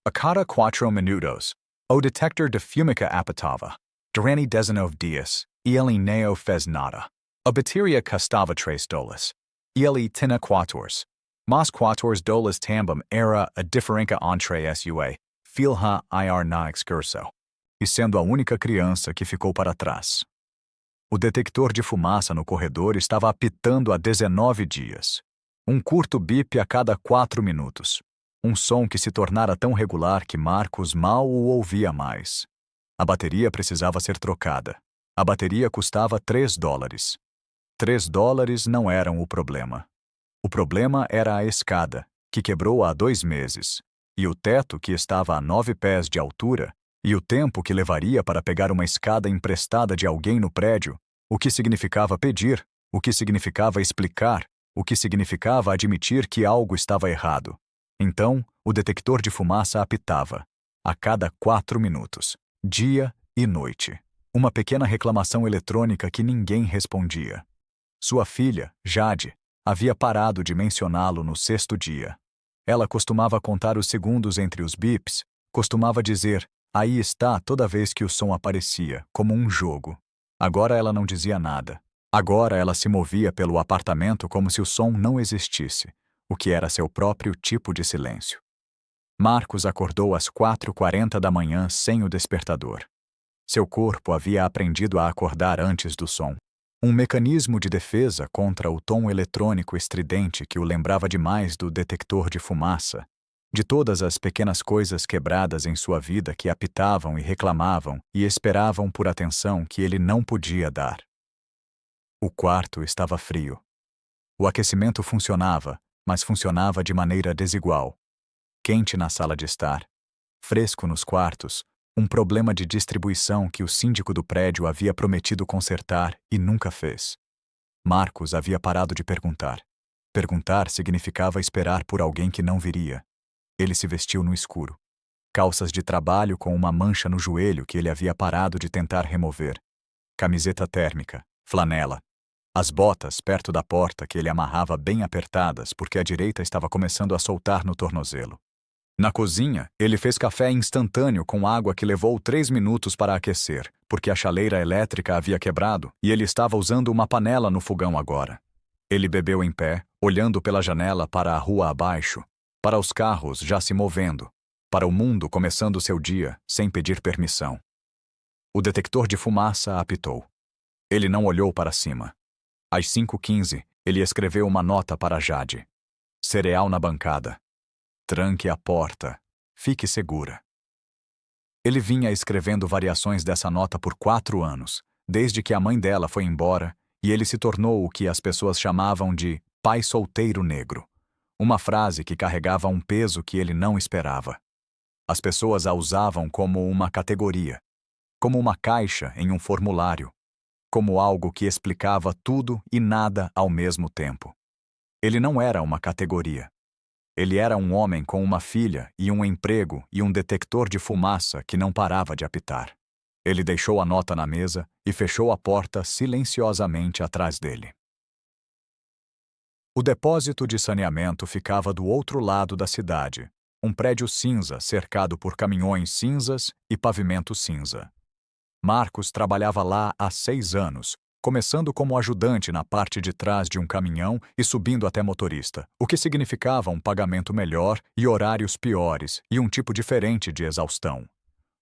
A cada 4 minutos, o detector de fumica apitava. Durante 19 dias, ele não fez nada. A bateria custava $3. Ele tinha 14. Mas $14 também era a diferença entre sua filha ir na excursão. E sendo a única criança que ficou para trás. O detector de fumaça no corredor estava apitando há 19 dias. Um curto bip a cada 4 minutos. Um som que se tornara tão regular que Marcos mal o ouvia mais. A bateria precisava ser trocada. A bateria custava $3. $3 não eram o problema. O problema era a escada, que quebrou há 2 meses, e o teto, que estava a 9 pés de altura, e o tempo que levaria para pegar uma escada emprestada de alguém no prédio, o que significava pedir, o que significava explicar, o que significava admitir que algo estava errado. Então, o detector de fumaça apitava, a cada 4 minutos, dia e noite. Uma pequena reclamação eletrônica que ninguém respondia. Sua filha, Jade, havia parado de mencioná-lo no 6º dia. Ela costumava contar os segundos entre os bips, costumava dizer, aí está toda vez que o som aparecia, como um jogo. Agora ela não dizia nada. Agora ela se movia pelo apartamento como se o som não existisse, o que era seu próprio tipo de silêncio. Marcos acordou às 4h40 da manhã sem o despertador. Seu corpo havia aprendido a acordar antes do som. Um mecanismo de defesa contra o tom eletrônico estridente que o lembrava demais do detector de fumaça, de todas as pequenas coisas quebradas em sua vida que apitavam e reclamavam e esperavam por atenção que ele não podia dar. O quarto estava frio. O aquecimento funcionava, mas funcionava de maneira desigual. Quente na sala de estar, fresco nos quartos, um problema de distribuição que o síndico do prédio havia prometido consertar e nunca fez. Marcos havia parado de perguntar. Perguntar significava esperar por alguém que não viria. Ele se vestiu no escuro. Calças de trabalho com uma mancha no joelho que ele havia parado de tentar remover. Camiseta térmica, flanela. As botas perto da porta que ele amarrava bem apertadas porque a direita estava começando a soltar no tornozelo. Na cozinha, ele fez café instantâneo com água que levou 3 minutos para aquecer, porque a chaleira elétrica havia quebrado e ele estava usando uma panela no fogão agora. Ele bebeu em pé, olhando pela janela para a rua abaixo, para os carros já se movendo, para o mundo começando seu dia sem pedir permissão. O detector de fumaça apitou. Ele não olhou para cima. Às 5h15, ele escreveu uma nota para Jade. Cereal na bancada. Tranque a porta. Fique segura. Ele vinha escrevendo variações dessa nota por 4 anos, desde que a mãe dela foi embora, e ele se tornou o que as pessoas chamavam de pai solteiro negro. Uma frase que carregava um peso que ele não esperava. As pessoas a usavam como uma categoria, como uma caixa em um formulário, como algo que explicava tudo e nada ao mesmo tempo. Ele não era uma categoria. Ele era um homem com uma filha e um emprego e um detector de fumaça que não parava de apitar. Ele deixou a nota na mesa e fechou a porta silenciosamente atrás dele. O depósito de saneamento ficava do outro lado da cidade, um prédio cinza cercado por caminhões cinzas e pavimento cinza. Marcos trabalhava lá há 6 anos, começando como ajudante na parte de trás de um caminhão e subindo até motorista, o que significava um pagamento melhor e horários piores e um tipo diferente de exaustão.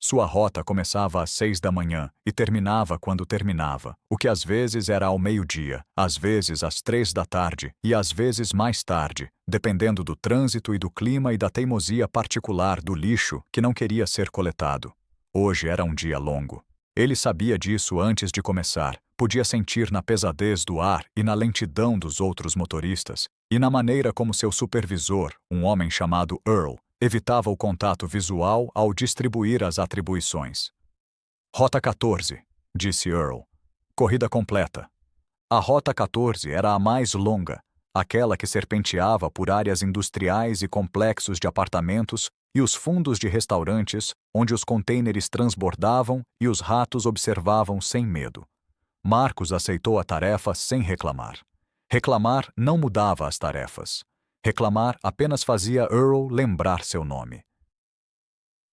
Sua rota começava às 6 da manhã e terminava quando terminava, o que às vezes era ao meio-dia, às vezes às 3 da tarde e às vezes mais tarde, dependendo do trânsito e do clima e da teimosia particular do lixo que não queria ser coletado. Hoje era um dia longo. Ele sabia disso antes de começar, podia sentir na pesadez do ar e na lentidão dos outros motoristas, e na maneira como seu supervisor, um homem chamado Earl, evitava o contato visual ao distribuir as atribuições. Rota 14, disse Earl. Corrida completa. A Rota 14 era a mais longa, aquela que serpenteava por áreas industriais e complexos de apartamentos e os fundos de restaurantes, onde os contêineres transbordavam e os ratos observavam sem medo. Marcos aceitou a tarefa sem reclamar. Reclamar não mudava as tarefas. Reclamar apenas fazia Earl lembrar seu nome.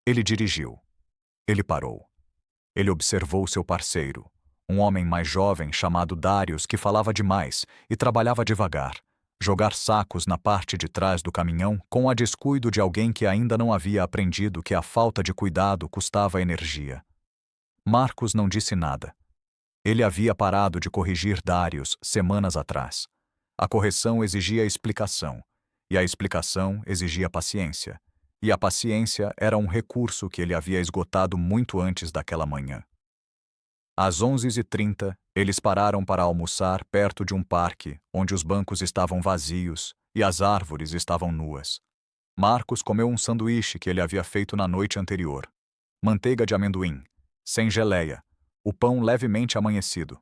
Ele dirigiu. Ele parou. Ele observou seu parceiro, um homem mais jovem chamado Darius que falava demais e trabalhava devagar, jogar sacos na parte de trás do caminhão com a descuido de alguém que ainda não havia aprendido que a falta de cuidado custava energia. Marcos não disse nada. Ele havia parado de corrigir Darius semanas atrás. A correção exigia explicação, e a explicação exigia paciência, e a paciência era um recurso que ele havia esgotado muito antes daquela manhã. Às 11h30, eles pararam para almoçar perto de um parque, onde os bancos estavam vazios e as árvores estavam nuas. Marcos comeu um sanduíche que ele havia feito na noite anterior. Manteiga de amendoim, sem geleia, o pão levemente amanhecido.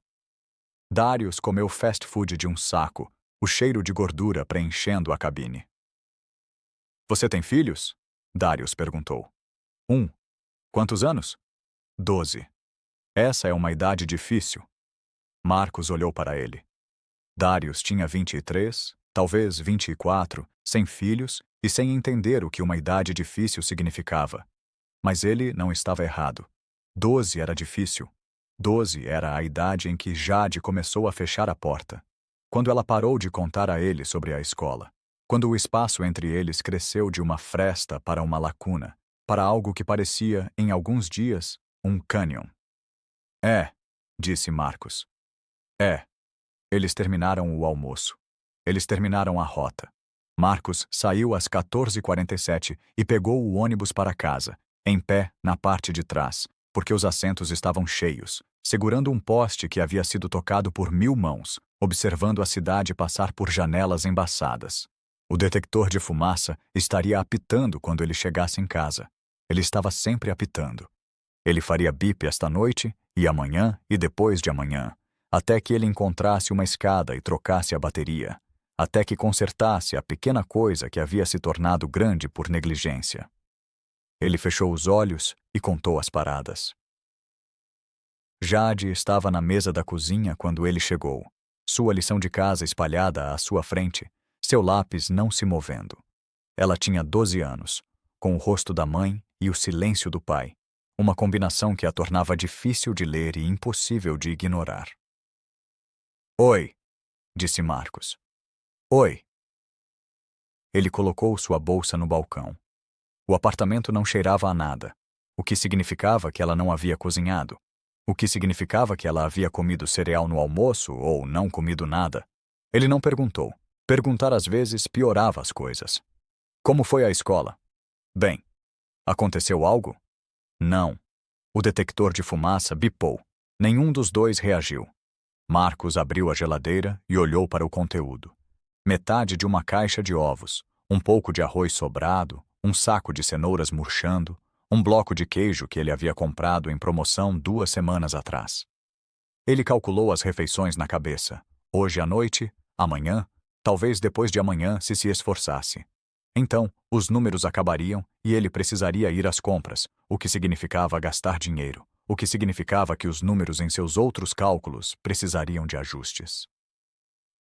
Darius comeu fast food de um saco, o cheiro de gordura preenchendo a cabine. Você tem filhos? Darius perguntou. Quantos anos? 12. Essa é uma idade difícil. Marcos olhou para ele. Darius tinha 23, talvez 24, sem filhos e sem entender o que uma idade difícil significava. Mas ele não estava errado. 12 era difícil. 12 era a idade em que Jade começou a fechar a porta. Quando ela parou de contar a ele sobre a escola. Quando o espaço entre eles cresceu de uma fresta para uma lacuna, para algo que parecia, em alguns dias, um cânion. Disse Marcos. Eles terminaram o almoço. Eles terminaram a rota. Marcos saiu às 14h47 e pegou o ônibus para casa, em pé na parte de trás, porque os assentos estavam cheios, segurando um poste que havia sido tocado por 1000 mãos, observando a cidade passar por janelas embaçadas. O detector de fumaça estaria apitando quando ele chegasse em casa. Ele estava sempre apitando. Ele faria bip esta noite, e amanhã e depois de amanhã, até que ele encontrasse uma escada e trocasse a bateria, até que consertasse a pequena coisa que havia se tornado grande por negligência. Ele fechou os olhos e contou as paradas. Jade estava na mesa da cozinha quando ele chegou, sua lição de casa espalhada à sua frente, seu lápis não se movendo. Ela tinha 12 anos, com o rosto da mãe e o silêncio do pai, uma combinação que a tornava difícil de ler e impossível de ignorar. Oi, disse Marcos. Oi. Ele colocou sua bolsa no balcão. O apartamento não cheirava a nada, o que significava que ela não havia cozinhado, o que significava que ela havia comido cereal no almoço ou não comido nada. Ele não perguntou. Perguntar às vezes piorava as coisas. Como foi a escola? Bem. Aconteceu algo? Não. O detector de fumaça bipou. Nenhum dos dois reagiu. Marcos abriu a geladeira e olhou para o conteúdo. Metade de uma caixa de ovos, um pouco de arroz sobrado, um saco de cenouras murchando, um bloco de queijo que ele havia comprado em promoção 2 semanas atrás. Ele calculou as refeições na cabeça. Hoje à noite, amanhã, talvez depois de amanhã se esforçasse. Então, os números acabariam e ele precisaria ir às compras, o que significava gastar dinheiro, o que significava que os números em seus outros cálculos precisariam de ajustes.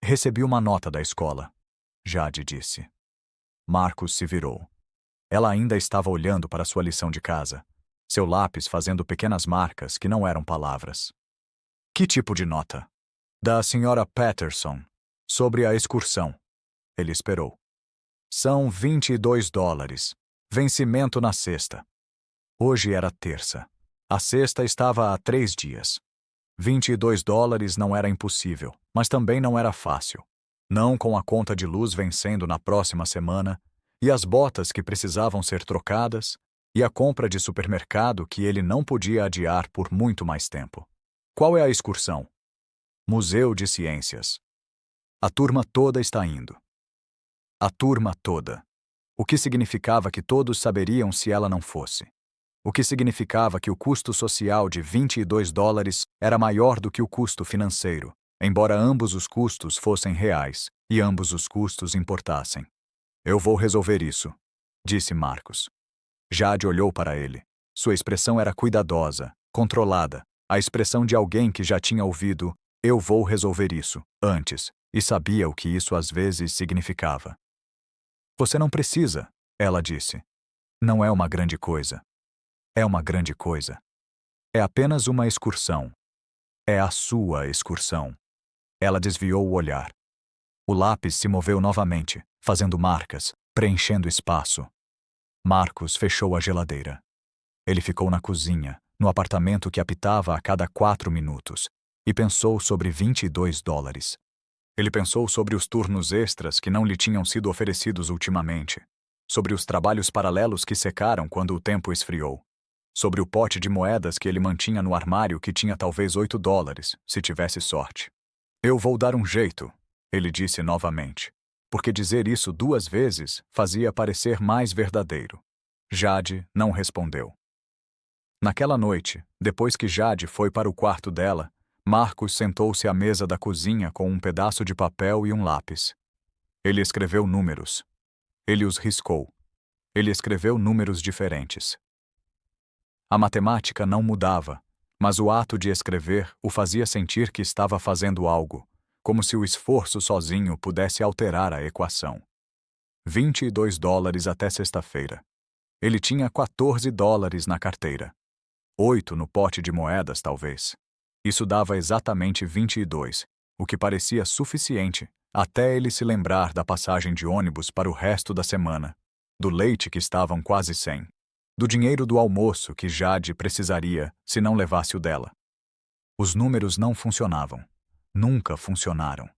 Recebi uma nota da escola, Jade disse. Marcos se virou. Ela ainda estava olhando para sua lição de casa, seu lápis fazendo pequenas marcas que não eram palavras. Que tipo de nota? Da senhora Patterson, sobre a excursão. Ele esperou. São $22. Vencimento na sexta. Hoje era terça. A sexta estava há 3 dias. $22 não era impossível, mas também não era fácil. Não com a conta de luz vencendo na próxima semana, e as botas que precisavam ser trocadas, e a compra de supermercado que ele não podia adiar por muito mais tempo. Qual é a excursão? Museu de Ciências. A turma toda está indo. A turma toda. O que significava que todos saberiam se ela não fosse. O que significava que o custo social de $22 era maior do que o custo financeiro, embora ambos os custos fossem reais e ambos os custos importassem. Eu vou resolver isso, disse Marcos. Jade olhou para ele. Sua expressão era cuidadosa, controlada, a expressão de alguém que já tinha ouvido "eu vou resolver isso" antes, e sabia o que isso às vezes significava. Você não precisa, ela disse. Não é uma grande coisa. É uma grande coisa. É apenas uma excursão. É a sua excursão. Ela desviou o olhar. O lápis se moveu novamente, fazendo marcas, preenchendo espaço. Marcos fechou a geladeira. Ele ficou na cozinha, no apartamento que apitava a cada 4 minutos, e pensou sobre $22. Ele pensou sobre os turnos extras que não lhe tinham sido oferecidos ultimamente, sobre os trabalhos paralelos que secaram quando o tempo esfriou, sobre o pote de moedas que ele mantinha no armário que tinha talvez $8, se tivesse sorte. Eu vou dar um jeito, ele disse novamente, porque dizer isso 2 vezes fazia parecer mais verdadeiro. Jade não respondeu. Naquela noite, depois que Jade foi para o quarto dela, Marcos sentou-se à mesa da cozinha com um pedaço de papel e um lápis. Ele escreveu números. Ele os riscou. Ele escreveu números diferentes. A matemática não mudava, mas o ato de escrever o fazia sentir que estava fazendo algo, como se o esforço sozinho pudesse alterar a equação. $22 até sexta-feira. Ele tinha $14 na carteira. 8 no pote de moedas, talvez. Isso dava exatamente 22, o que parecia suficiente, até ele se lembrar da passagem de ônibus para o resto da semana, do leite que estavam quase 100, do dinheiro do almoço que Jade precisaria se não levasse o dela. Os números não funcionavam. Nunca funcionaram.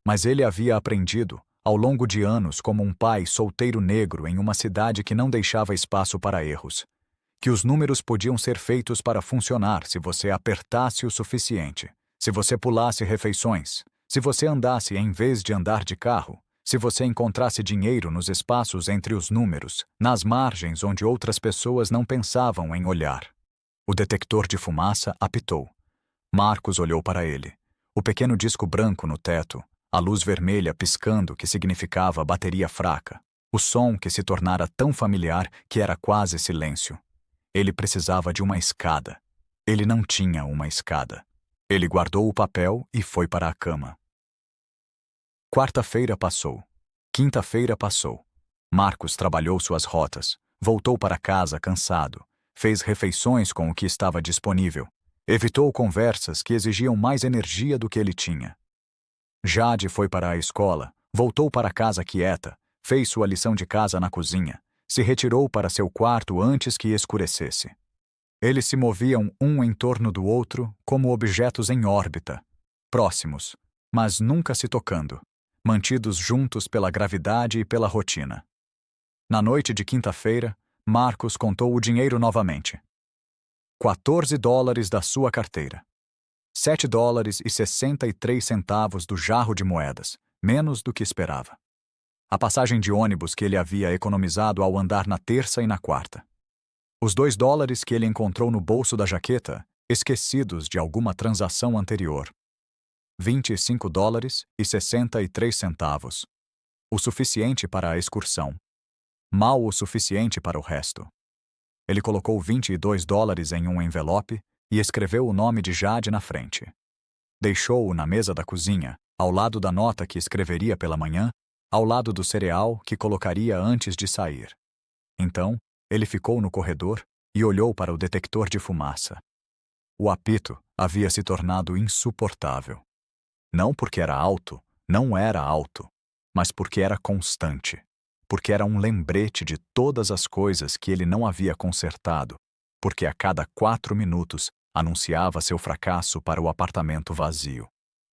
Mas ele havia aprendido, ao longo de anos como um pai solteiro negro em uma cidade que não deixava espaço para erros, que os números podiam ser feitos para funcionar se você apertasse o suficiente, se você pulasse refeições, se você andasse em vez de andar de carro, se você encontrasse dinheiro nos espaços entre os números, nas margens onde outras pessoas não pensavam em olhar. O detector de fumaça apitou. Marcos olhou para ele. O pequeno disco branco no teto, a luz vermelha piscando que significava bateria fraca, o som que se tornara tão familiar que era quase silêncio. Ele precisava de uma escada. Ele não tinha uma escada. Ele guardou o papel e foi para a cama. Quarta-feira passou. Quinta-feira passou. Marcos trabalhou suas rotas, voltou para casa cansado, fez refeições com o que estava disponível, evitou conversas que exigiam mais energia do que ele tinha. Jade foi para a escola, voltou para casa quieta, fez sua lição de casa na cozinha, se retirou para seu quarto antes que escurecesse. Eles se moviam um em torno do outro como objetos em órbita, próximos, mas nunca se tocando, mantidos juntos pela gravidade e pela rotina. Na noite de quinta-feira, Marcos contou o dinheiro novamente. $14 da sua carteira. $7,63 do jarro de moedas, menos do que esperava. A passagem de ônibus que ele havia economizado ao andar na terça e na quarta. Os $2 que ele encontrou no bolso da jaqueta, esquecidos de alguma transação anterior. $25,63. O suficiente para a excursão. Mal o suficiente para o resto. Ele colocou $22 em um envelope e escreveu o nome de Jade na frente. Deixou-o na mesa da cozinha, ao lado da nota que escreveria pela manhã, ao lado do cereal que colocaria antes de sair. Então, ele ficou no corredor e olhou para o detector de fumaça. O apito havia se tornado insuportável. Não porque era alto, não era alto, mas porque era constante, porque era um lembrete de todas as coisas que ele não havia consertado, porque a cada 4 minutos anunciava seu fracasso para o apartamento vazio.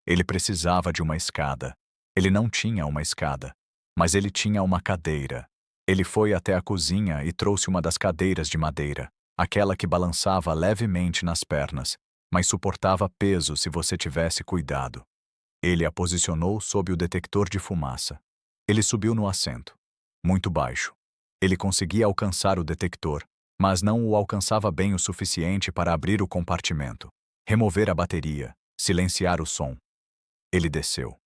Ele precisava de uma escada. Ele não tinha uma escada, mas ele tinha uma cadeira. Ele foi até a cozinha e trouxe uma das cadeiras de madeira, aquela que balançava levemente nas pernas, mas suportava peso se você tivesse cuidado. Ele a posicionou sob o detector de fumaça. Ele subiu no assento. Muito baixo. Ele conseguia alcançar o detector, mas não o alcançava bem o suficiente para abrir o compartimento, remover a bateria, silenciar o som. Ele desceu.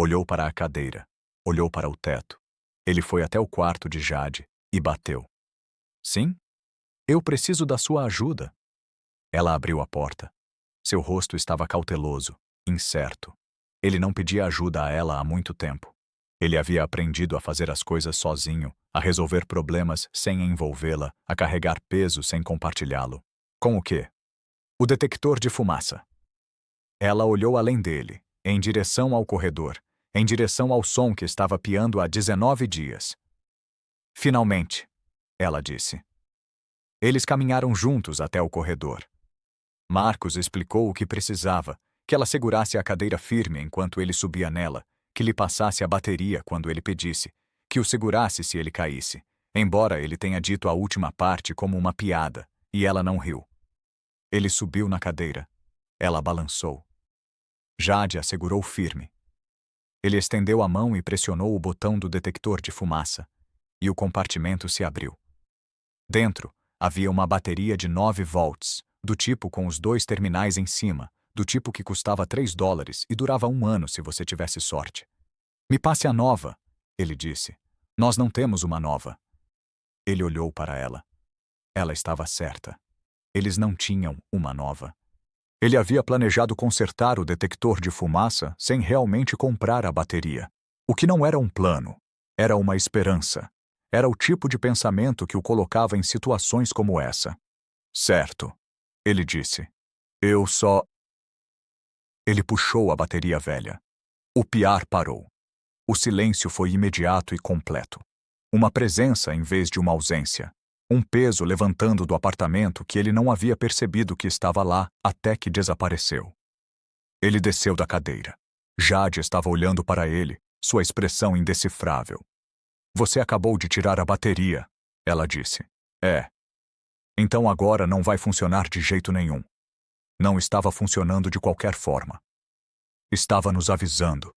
Olhou para a cadeira. Olhou para o teto. Ele foi até o quarto de Jade e bateu. Sim? Eu preciso da sua ajuda. Ela abriu a porta. Seu rosto estava cauteloso, incerto. Ele não pedia ajuda a ela há muito tempo. Ele havia aprendido a fazer as coisas sozinho, a resolver problemas sem envolvê-la, a carregar peso sem compartilhá-lo. Com o quê? O detector de fumaça. Ela olhou além dele, em direção ao corredor, em direção ao som que estava piando há 19 dias. Finalmente, ela disse. Eles caminharam juntos até o corredor. Marcos explicou o que precisava, que ela segurasse a cadeira firme enquanto ele subia nela, que lhe passasse a bateria quando ele pedisse, que o segurasse se ele caísse, embora ele tenha dito a última parte como uma piada, e ela não riu. Ele subiu na cadeira. Ela balançou. Jade a segurou firme. Ele estendeu a mão e pressionou o botão do detector de fumaça, e o compartimento se abriu. Dentro, havia uma bateria de 9 volts, do tipo com os 2 terminais em cima, do tipo que custava $3 e durava 1 ano se você tivesse sorte. Me passe a nova, ele disse. Nós não temos uma nova. Ele olhou para ela. Ela estava certa. Eles não tinham uma nova. Ele havia planejado consertar o detector de fumaça sem realmente comprar a bateria. O que não era um plano, era uma esperança. Era o tipo de pensamento que o colocava em situações como essa. Certo, ele disse. Eu só... Ele puxou a bateria velha. O piar parou. O silêncio foi imediato e completo. Uma presença em vez de uma ausência. Um peso levantando do apartamento que ele não havia percebido que estava lá até que desapareceu. Ele desceu da cadeira. Jade estava olhando para ele, sua expressão indecifrável. Você acabou de tirar a bateria, ela disse. É. Então agora não vai funcionar de jeito nenhum. Não estava funcionando de qualquer forma. Estava nos avisando.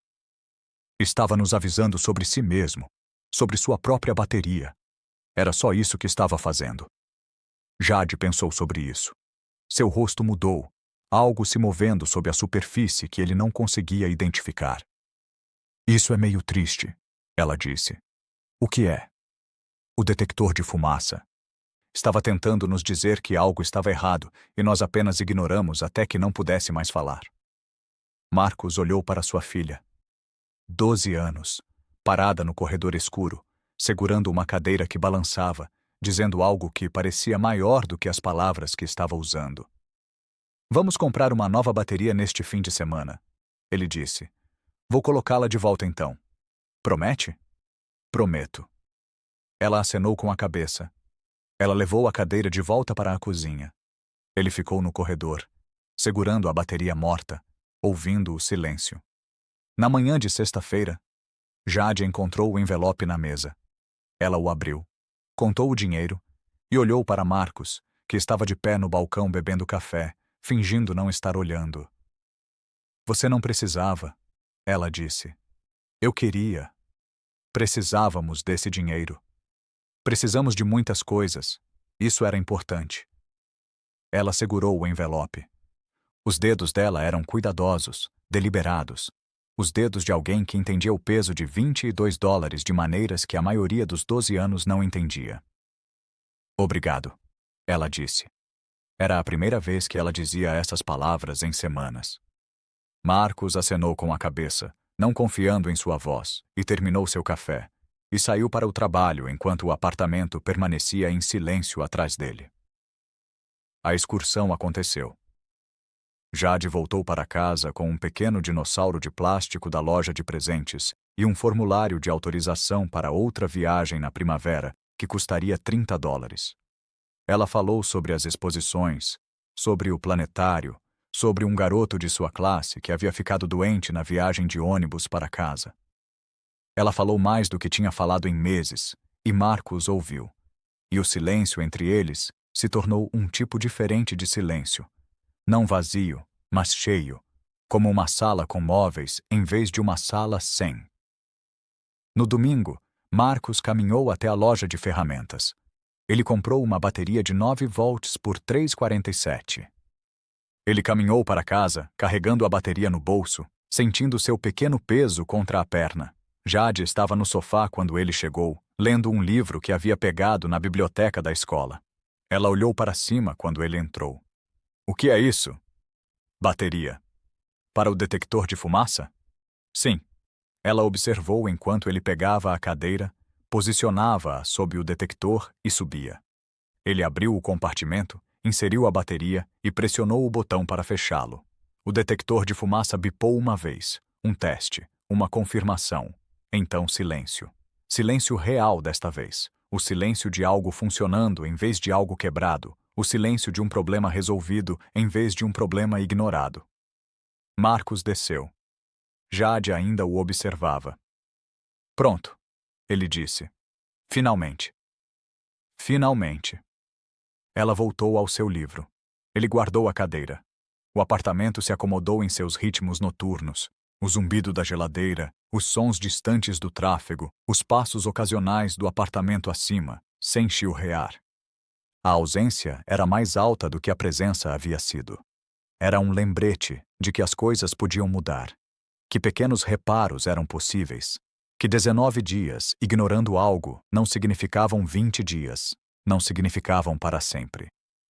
Estava nos avisando sobre si mesmo, sobre sua própria bateria. Era só isso que estava fazendo. Jade pensou sobre isso. Seu rosto mudou, algo se movendo sob a superfície que ele não conseguia identificar. Isso é meio triste, ela disse. O que é? O detector de fumaça. Estava tentando nos dizer que algo estava errado e nós apenas ignoramos até que não pudesse mais falar. Marcos olhou para sua filha. 12 anos, parada no corredor escuro, segurando uma cadeira que balançava, dizendo algo que parecia maior do que as palavras que estava usando. Vamos comprar uma nova bateria neste fim de semana, ele disse. Vou colocá-la de volta então. Promete? Prometo. Ela acenou com a cabeça. Ela levou a cadeira de volta para a cozinha. Ele ficou no corredor, segurando a bateria morta, ouvindo o silêncio. Na manhã de sexta-feira, Jade encontrou o envelope na mesa. Ela o abriu, contou o dinheiro e olhou para Marcos, que estava de pé no balcão bebendo café, fingindo não estar olhando. Você não precisava, ela disse. Eu queria. Precisávamos desse dinheiro. Precisamos de muitas coisas. Isso era importante. Ela segurou o envelope. Os dedos dela eram cuidadosos, deliberados. Os dedos de alguém que entendia o peso de $22 de maneiras que a maioria dos 12 anos não entendia. Obrigado, ela disse. Era a primeira vez que ela dizia essas palavras em semanas. Marcos acenou com a cabeça, não confiando em sua voz, e terminou seu café, e saiu para o trabalho enquanto o apartamento permanecia em silêncio atrás dele. A excursão aconteceu. Jade voltou para casa com um pequeno dinossauro de plástico da loja de presentes e um formulário de autorização para outra viagem na primavera que custaria $30. Ela falou sobre as exposições, sobre o planetário, sobre um garoto de sua classe que havia ficado doente na viagem de ônibus para casa. Ela falou mais do que tinha falado em meses, e Marcos ouviu. E o silêncio entre eles se tornou um tipo diferente de silêncio. Não vazio, mas cheio, como uma sala com móveis em vez de uma sala sem. No domingo, Marcos caminhou até a loja de ferramentas. Ele comprou uma bateria de 9 volts por $3,47. Ele caminhou para casa, carregando a bateria no bolso, sentindo seu pequeno peso contra a perna. Jade estava no sofá quando ele chegou, lendo um livro que havia pegado na biblioteca da escola. Ela olhou para cima quando ele entrou. O que é isso? Bateria. Para o detector de fumaça? Sim. Ela observou enquanto ele pegava a cadeira, posicionava-a sob o detector e subia. Ele abriu o compartimento, inseriu a bateria e pressionou o botão para fechá-lo. O detector de fumaça bipou uma vez, um teste, uma confirmação. Então silêncio. Silêncio real desta vez. O silêncio de algo funcionando em vez de algo quebrado. O silêncio de um problema resolvido em vez de um problema ignorado. Marcos desceu. Jade ainda o observava. Pronto, ele disse. Finalmente. Finalmente. Ela voltou ao seu livro. Ele guardou a cadeira. O apartamento se acomodou em seus ritmos noturnos. O zumbido da geladeira, os sons distantes do tráfego, os passos ocasionais do apartamento acima, sem chilrear. A ausência era mais alta do que a presença havia sido. Era um lembrete de que as coisas podiam mudar, que pequenos reparos eram possíveis, que 19 dias ignorando algo não significavam 20 dias, não significavam para sempre.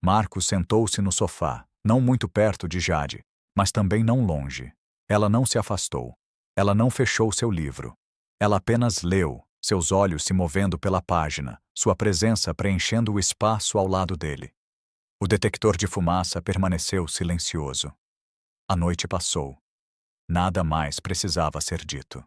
Marcos sentou-se no sofá, não muito perto de Jade, mas também não longe. Ela não se afastou. Ela não fechou seu livro. Ela apenas leu, seus olhos se movendo pela página, sua presença preenchendo o espaço ao lado dele. O detector de fumaça permaneceu silencioso. A noite passou. Nada mais precisava ser dito.